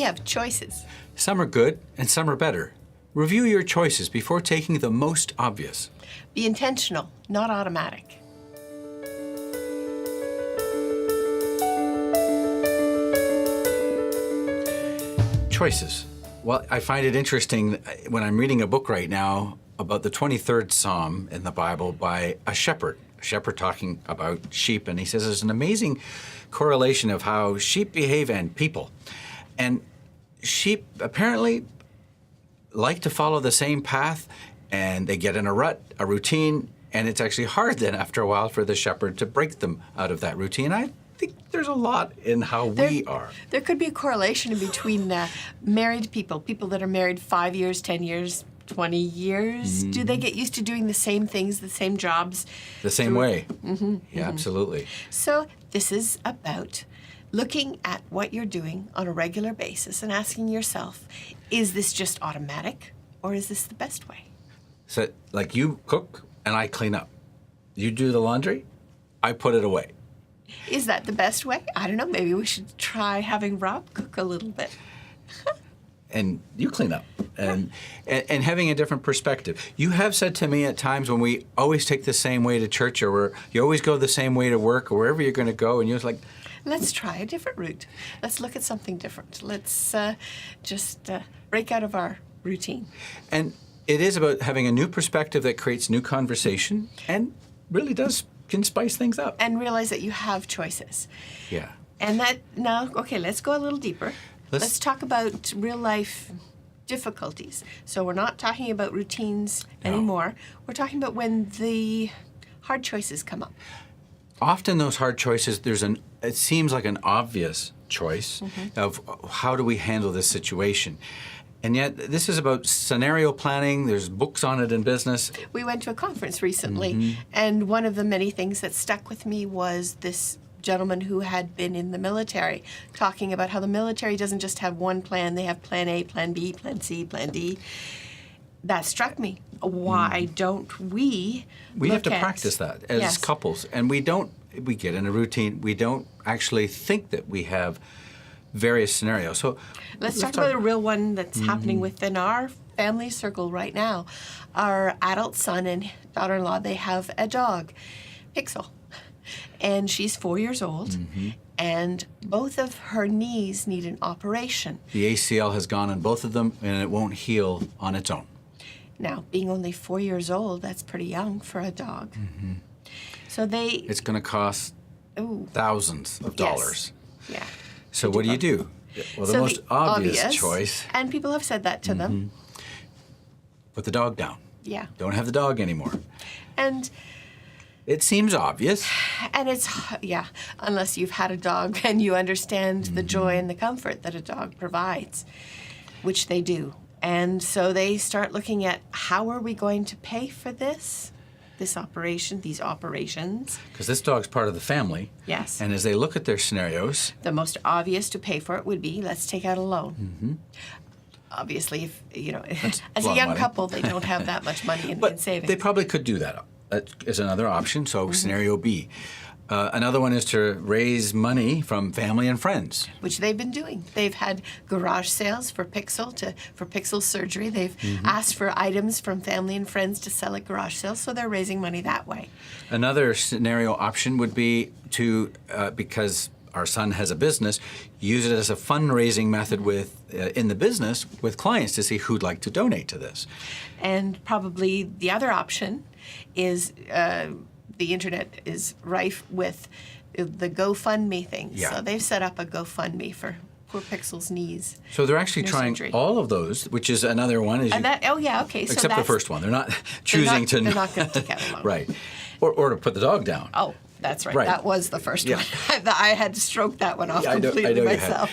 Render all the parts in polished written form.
have choices. Some are good and some are better. Review your choices before taking the most obvious. Be intentional, not automatic. Choices. Well, I find it interesting when I'm reading a book right now about the 23rd Psalm in the Bible by a shepherd talking about sheep, and he says there's an amazing correlation of how sheep behave and people. And sheep apparently like to follow the same path, and they get in a rut, a routine, and it's actually hard then after a while for the shepherd to break them out of that routine. I think there's a lot in how we are. There could be a correlation between married people that are married 5 years, 10 years, 20 years. Do they get used to doing the same things, the same jobs? The same way. Yeah, absolutely. So this is about looking at what you're doing on a regular basis and asking yourself, is this just automatic or is this the best way? So, like, you cook and I clean up. You do the laundry, I put it away. Is that the best way? I don't know. Maybe we should try having Rob cook a little bit. And you clean up and having a different perspective. You have said to me at times when we always take the same way to church, or you always go the same way to work, or wherever you're going to go, and you're like, let's try a different route. Let's look at something different. Let's just break out of our routine. And it is about having a new perspective that creates new conversation and really can spice things up. And realize that you have choices. Yeah. And let's go a little deeper. Let's talk about real life difficulties. So we're not talking about routines anymore. We're talking about when the hard choices come up. Often those hard choices, it seems like an obvious choice of how do we handle this situation. And yet this is about scenario planning. There's books on it in business. We went to a conference recently, and one of the many things that stuck with me was this gentleman who had been in the military, talking about how the military doesn't just have one plan. They have plan A, plan B, plan C, plan D. That struck me. Why don't we have to practice that as couples. And we get in a routine. We don't actually think that we have various scenarios. So let's talk about a real one that's happening within our family circle right now. Our adult son and daughter-in-law, they have a dog, Pixel. And she's 4 years old, and both of her knees need an operation. The ACL has gone on both of them, and it won't heal on its own. Now, being only 4 years old, that's pretty young for a dog. So it's going to cost thousands of dollars. Yeah. So what do you do? Well, the most obvious choice. And people have said that to them. Put the dog down. Yeah. Don't have the dog anymore. And it seems obvious. And unless you've had a dog and you understand the joy and the comfort that a dog provides, which they do. And so they start looking at, how are we going to pay for this operation, these operations? Because this dog's part of the family. Yes. And as they look at their scenarios, the most obvious to pay for it would be, let's take out a loan. Obviously, if as a young couple, they don't have that much money in savings. They probably could do that. That is another option. So scenario B. Another one is to raise money from family and friends, which they've been doing. They've had garage sales for Pixel surgery. They've asked for items from family and friends to sell at garage sales, so they're raising money that way. Another scenario option would be to, because our son has a business, use it as a fundraising method in the business with clients to see who'd like to donate to this. And probably the other option is the internet is rife with the GoFundMe things. Yeah. So they've set up a GoFundMe for poor Pixel's knees. So they're actually trying all of those, which is another one. Except the first one. They're not choosing to... They're not going to take out a loan. Right. Or to put the dog down. Oh, that's right. That was the first one. I had to stroke that one off completely myself.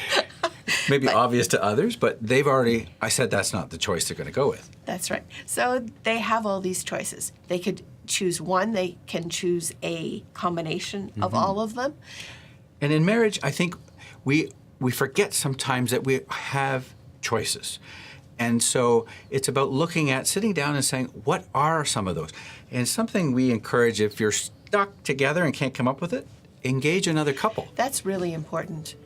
Maybe obvious to others, but I said that's not the choice they're going to go with. That's right. So they have all these choices. They could choose one. They can choose a combination of all of them. And in marriage, I think we forget sometimes that we have choices. And so it's about sitting down and saying, what are some of those? And something we encourage, if you're stuck together and can't come up with it, engage another couple. That's really important.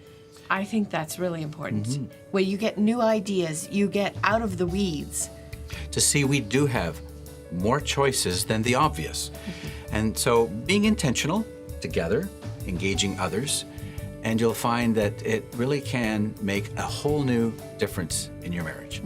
I think that's really important. Where you get new ideas, you get out of the weeds. To see we do have more choices than the obvious. And so being intentional together, engaging others, and you'll find that it really can make a whole new difference in your marriage.